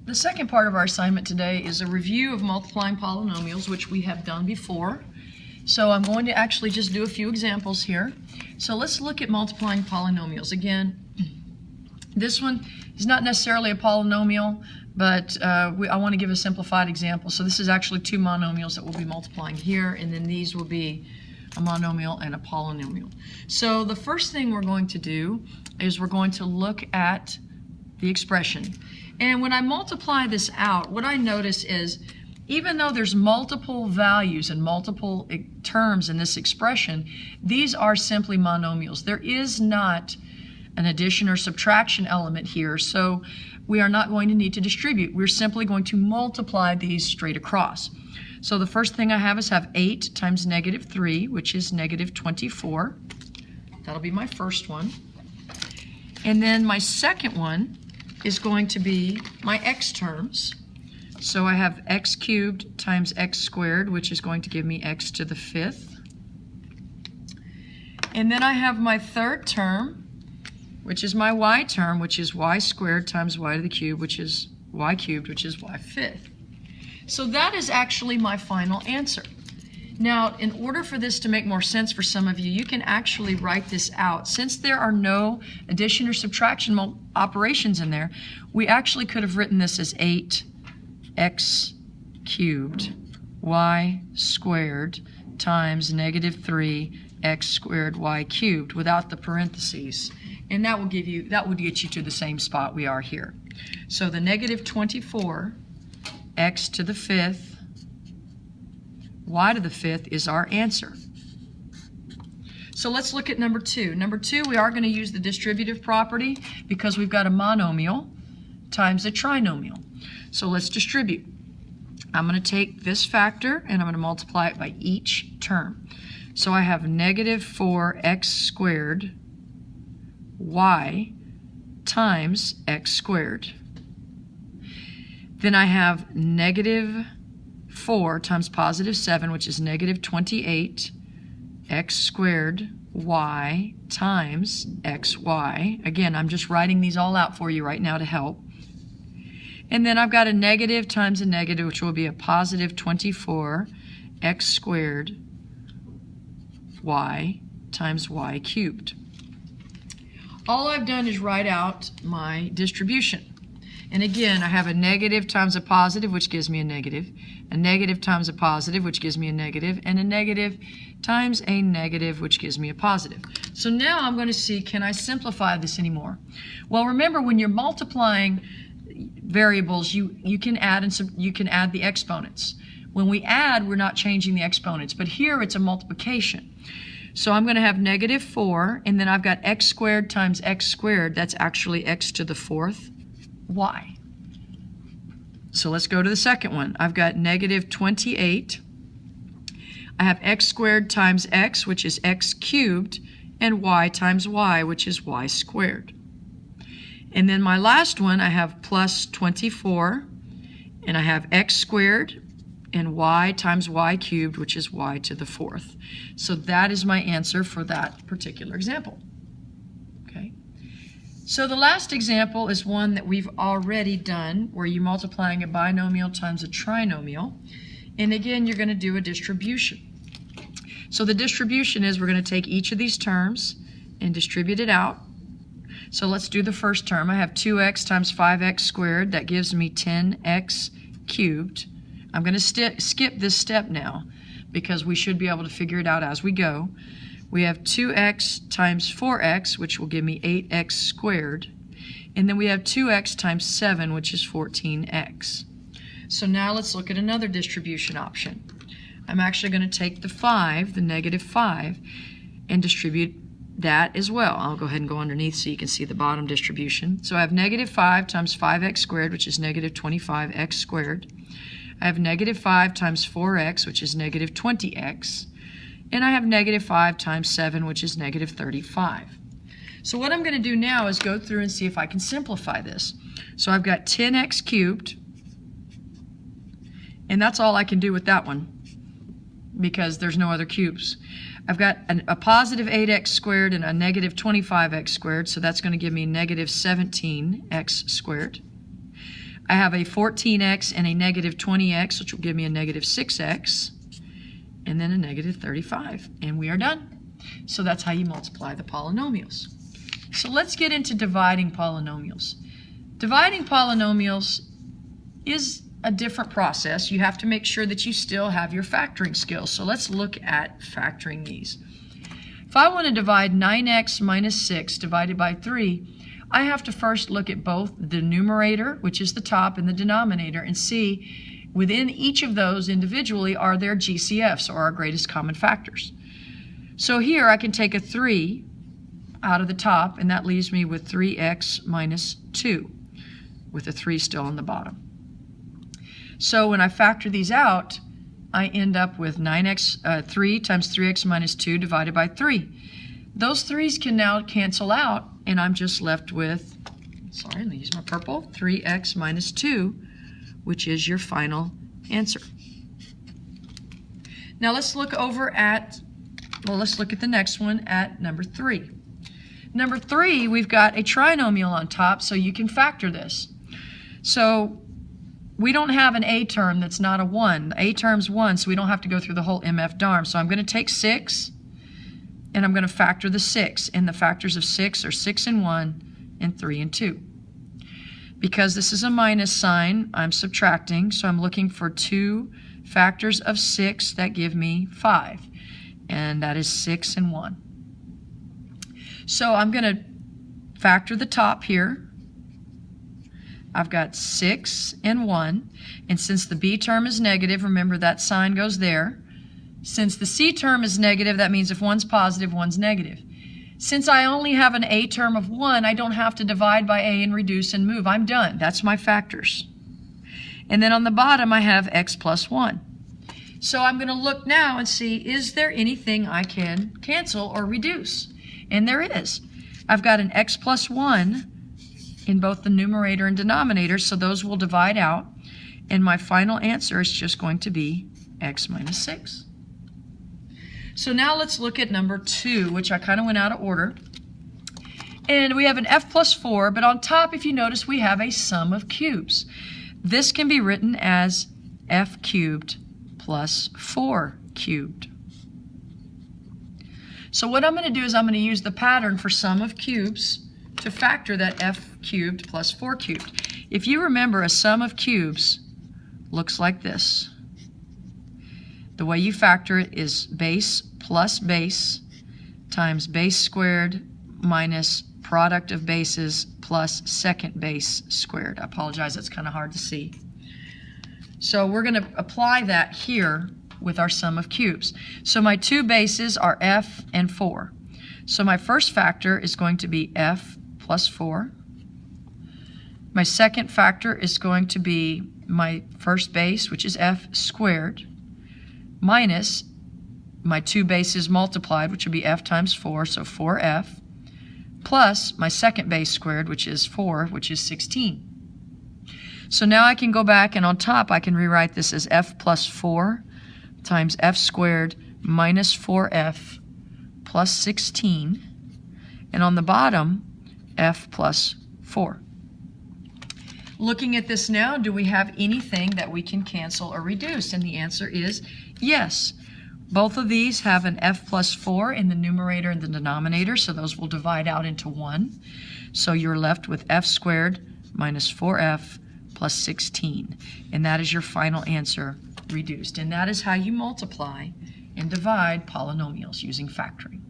The second part of our assignment today is a review of multiplying polynomials, which we have done before. So I'm going to actually just do a few examples here. So let's look at multiplying polynomials. Again, this one is not necessarily a polynomial, but I want to give a simplified example. So this is actually two monomials that we'll be multiplying here, and then these will be a monomial and a polynomial. So the first thing we're going to do is we're going to look at the expression. And when I multiply this out, what I notice is even though there's multiple values and multiple terms in this expression, these are simply monomials. There is not an addition or subtraction element here, so we are not going to need to distribute. We're simply going to multiply these straight across. So the first thing I have is 8 times negative 3, which is negative 24. That'll be my first one. And then my second one is going to be my x terms. So I have x cubed times x squared, which is going to give me x to the 5th. And then I have my third term, which is my y term, which is y squared times y to the cube, which is y cubed, which is y 5th. So that is actually my final answer. Now, in order for this to make more sense for some of you, you can actually write this out. Since there are no addition or subtraction operations in there, we actually could have written this as 8x cubed y squared times negative 3x squared y cubed without the parentheses. And that will get you to the same spot we are here. So the negative 24 x to the 5th y to the 5th is our answer. So let's look at number 2. Number 2, we are going to use the distributive property because we've got a monomial times a trinomial. So let's distribute. I'm going to take this factor and I'm going to multiply it by each term. So I have negative 4x squared y times x squared. Then I have negative 4 times positive 7, which is negative 28 x squared y times xy. Again, I'm just writing these all out for you right now to help. And then I've got a negative times a negative, which will be a positive 24 x squared y times y cubed. All I've done is write out my distribution. And again, I have a negative times a positive, which gives me a negative times a positive, which gives me a negative, and a negative times a negative, which gives me a positive. So now I'm going to see, can I simplify this anymore? Well, remember, when you're multiplying variables, you can add the exponents. When we add, we're not changing the exponents, but here it's a multiplication. So I'm going to have negative 4, and then I've got x squared times x squared. That's actually x to the 4th y. So let's go to the second one. I've got negative 28. I have x squared times x, which is x cubed, and y times y, which is y squared. And then my last one, I have plus 24, and I have x squared and y times y cubed, which is y to the 4th. So that is my answer for that particular example. Okay. So the last example is one that we've already done, where you're multiplying a binomial times a trinomial. And again, you're going to do a distribution. So the distribution is we're going to take each of these terms and distribute it out. So let's do the first term. I have 2x times 5x squared. That gives me 10x cubed. I'm going to skip this step now because we should be able to figure it out as we go. We have 2x times 4x, which will give me 8x squared. And then we have 2x times 7, which is 14x. So now let's look at another distribution option. I'm actually going to take the 5, the negative 5, and distribute that as well. I'll go ahead and go underneath so you can see the bottom distribution. So I have negative 5 times 5x squared, which is negative 25x squared. I have negative 5 times 4x, which is negative 20x. And I have negative 5 times 7, which is negative 35. So what I'm going to do now is go through and see if I can simplify this. So I've got 10x cubed, and that's all I can do with that one because there's no other cubes. I've got a positive 8x squared and a negative 25x squared, so that's going to give me negative 17x squared. I have a 14x and a negative 20x, which will give me a negative 6x, and then a negative 35, and we are done. So that's how you multiply the polynomials. So let's get into dividing polynomials. Dividing polynomials is a different process. You have to make sure that you still have your factoring skills. So let's look at factoring these. If I want to divide 9x minus 6 divided by 3, I have to first look at both the numerator, which is the top, and the denominator, and see within each of those individually are their GCFs, or our greatest common factors. So here I can take a 3 out of the top, and that leaves me with 3x minus 2, with a 3 still on the bottom. So when I factor these out, I end up with 3 times 3x minus 2 divided by 3. Those 3's can now cancel out, and I'm just left with, sorry, let me use my purple, 3x minus 2, which is your final answer. Now let's look over at, let's look at the next one at number 3. Number 3, we've got a trinomial on top, so you can factor this. So we don't have an a term that's not a 1. The a term's 1, so we don't have to go through the whole MF darm. So I'm going to take 6, and I'm going to factor the 6. And the factors of 6 are 6 and 1 and 3 and 2. Because this is a minus sign, I'm subtracting, so I'm looking for 2 factors of 6 that give me 5. And that is 6 and 1. So I'm going to factor the top here. I've got 6 and 1, and since the b term is negative, remember that sign goes there. Since the c term is negative, that means if one's positive, one's negative. Since I only have an a term of 1, I don't have to divide by a and reduce and move. I'm done. That's my factors. And then on the bottom, I have x plus 1. So I'm going to look now and see, is there anything I can cancel or reduce? And there is. I've got an x plus 1 in both the numerator and denominator, so those will divide out, and my final answer is just going to be x minus 6. So now let's look at number 2, which I kind of went out of order. And we have an f plus 4, but on top, if you notice, we have a sum of cubes. This can be written as f cubed plus 4 cubed. So what I'm going to do is I'm going to use the pattern for sum of cubes to factor that f cubed plus 4 cubed. If you remember, a sum of cubes looks like this. The way you factor it is base plus base times base squared minus product of bases plus second base squared. I apologize, that's kind of hard to see. So we're going to apply that here with our sum of cubes. So my two bases are f and 4. So my first factor is going to be f plus 4. My second factor is going to be my first base, which is f squared, minus my two bases multiplied, which would be f times 4, so 4f, plus my second base squared, which is 4, which is 16. So now I can go back, and on top I can rewrite this as f plus 4 times f squared minus 4f plus 16, and on the bottom, f plus 4. Looking at this now, do we have anything that we can cancel or reduce? And the answer is yes. Both of these have an f plus 4 in the numerator and the denominator, so those will divide out into 1. So you're left with f squared minus 4f plus 16. And that is your final answer, reduced. And that is how you multiply and divide polynomials using factoring.